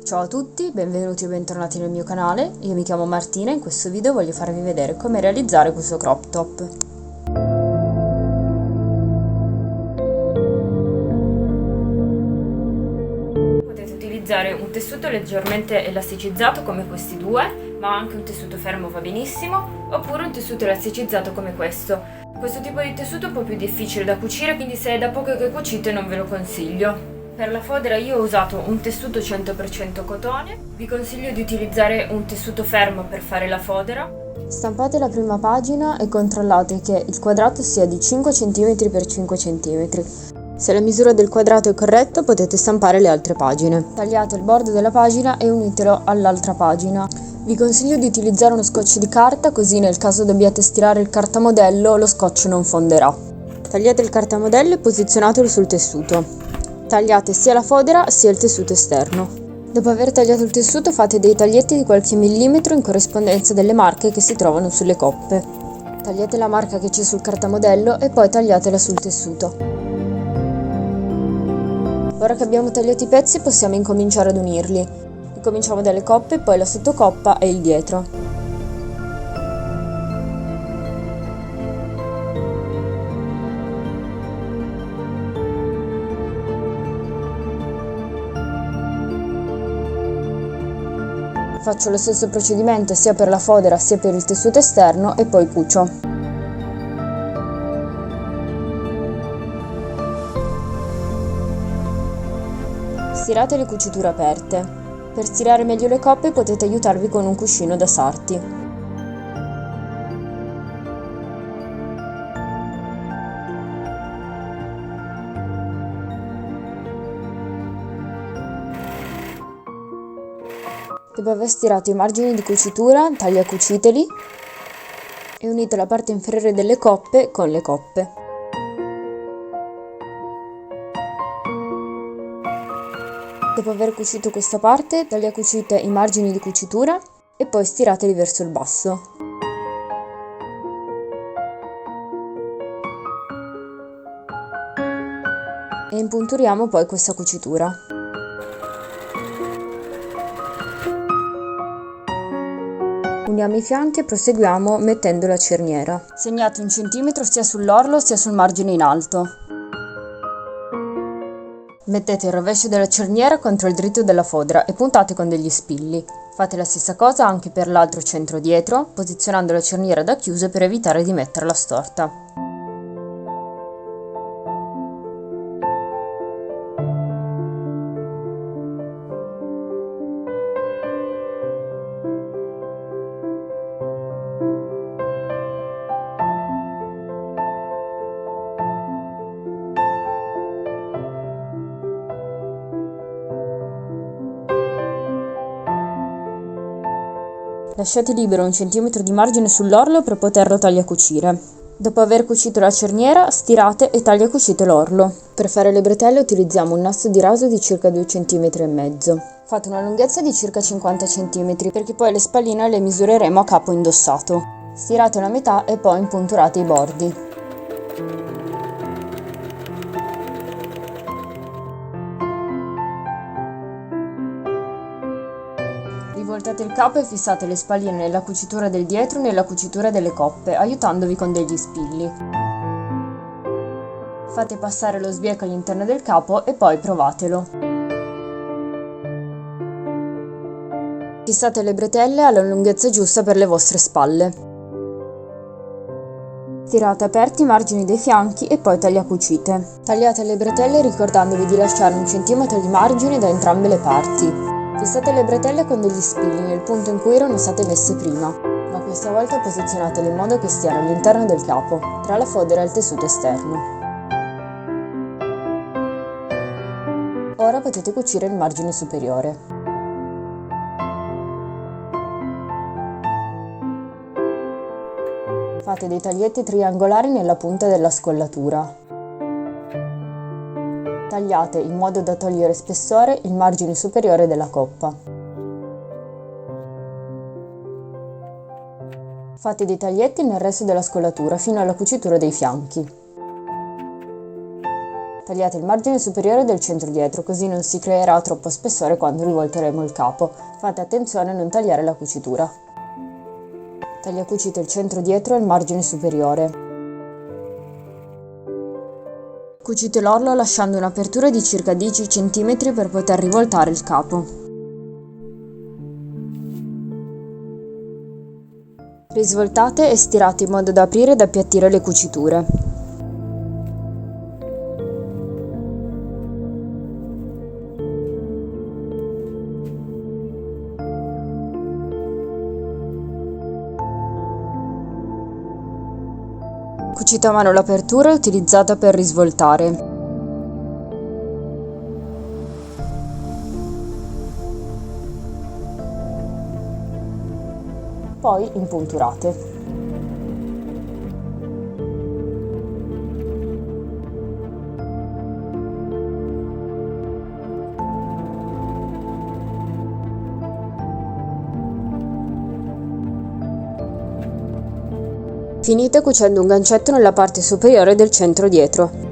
Ciao a tutti, benvenuti o bentornati nel mio canale. Io mi chiamo Martina e in questo video voglio farvi vedere come realizzare questo crop top. Potete utilizzare un tessuto leggermente elasticizzato come questi due, ma anche un tessuto fermo va benissimo, oppure un tessuto elasticizzato come questo. Questo tipo di tessuto è un po' più difficile da cucire, quindi se è da poco che cucite non ve lo consiglio. Per la fodera io ho usato un tessuto 100% cotone, vi consiglio di utilizzare un tessuto fermo per fare la fodera. Stampate la prima pagina e controllate che il quadrato sia di 5 cm x 5 cm. Se la misura del quadrato è corretta potete stampare le altre pagine. Tagliate il bordo della pagina e unitelo all'altra pagina. Vi consiglio di utilizzare uno scotch di carta, così nel caso dobbiate stirare il cartamodello lo scotch non fonderà. Tagliate il cartamodello e posizionatelo sul tessuto. Tagliate sia la fodera sia il tessuto esterno. Dopo aver tagliato il tessuto fate dei taglietti di qualche millimetro in corrispondenza delle marche che si trovano sulle coppe. Tagliate la marca che c'è sul cartamodello e poi tagliatela sul tessuto. Ora che abbiamo tagliato i pezzi possiamo incominciare ad unirli. Cominciamo dalle coppe, poi la sottocoppa e il dietro. Faccio lo stesso procedimento sia per la fodera sia per il tessuto esterno e poi cucio. Stirate le cuciture aperte. Per stirare meglio le coppe potete aiutarvi con un cuscino da sarti. Dopo aver stirato i margini di cucitura, tagliacuciteli e unite la parte inferiore delle coppe con le coppe. Dopo aver cucito questa parte, tagliacucite i margini di cucitura e poi stirateli verso il basso. E impunturiamo poi questa cucitura. Uniamo i fianchi e proseguiamo mettendo la cerniera. Segnate 1 centimetro sia sull'orlo sia sul margine in alto. Mettete il rovescio della cerniera contro il dritto della fodera e puntate con degli spilli. Fate la stessa cosa anche per l'altro centro dietro, posizionando la cerniera da chiuso per evitare di metterla storta. Lasciate libero 1 centimetro di margine sull'orlo per poterlo tagliacucire. Dopo aver cucito la cerniera, stirate e tagliacucite l'orlo. Per fare le bretelle utilizziamo un nastro di raso di circa 2,5 cm. Fate una lunghezza di circa 50 cm perché poi le spalline le misureremo a capo indossato. Stirate la metà e poi impunturate i bordi. Rivoltate il capo e fissate le spalline nella cucitura del dietro e nella cucitura delle coppe, aiutandovi con degli spilli. Fate passare lo sbieco all'interno del capo e poi provatelo. Fissate le bretelle alla lunghezza giusta per le vostre spalle. Tirate aperti i margini dei fianchi e poi tagliacucite. Tagliate le bretelle ricordandovi di lasciare 1 centimetro di margine da entrambe le parti. Fissate le bretelle con degli spilli nel punto in cui erano state messe prima, ma questa volta posizionatele in modo che stiano all'interno del capo, tra la fodera e il tessuto esterno. Ora potete cucire il margine superiore. Fate dei taglietti triangolari nella punta della scollatura. Tagliate in modo da togliere spessore il margine superiore della coppa. Fate dei taglietti nel resto della scollatura fino alla cucitura dei fianchi. Tagliate il margine superiore del centro dietro, così non si creerà troppo spessore quando rivolteremo il capo. Fate attenzione a non tagliare la cucitura. Tagliacucite il centro dietro e il margine superiore. Cucite l'orlo lasciando un'apertura di circa 10 cm per poter rivoltare il capo. Risvoltate e stirate in modo da aprire ed appiattire le cuciture. Cucite a mano l'apertura utilizzata per risvoltare. Poi impunturate. Finite cucendo un gancetto nella parte superiore del centro dietro.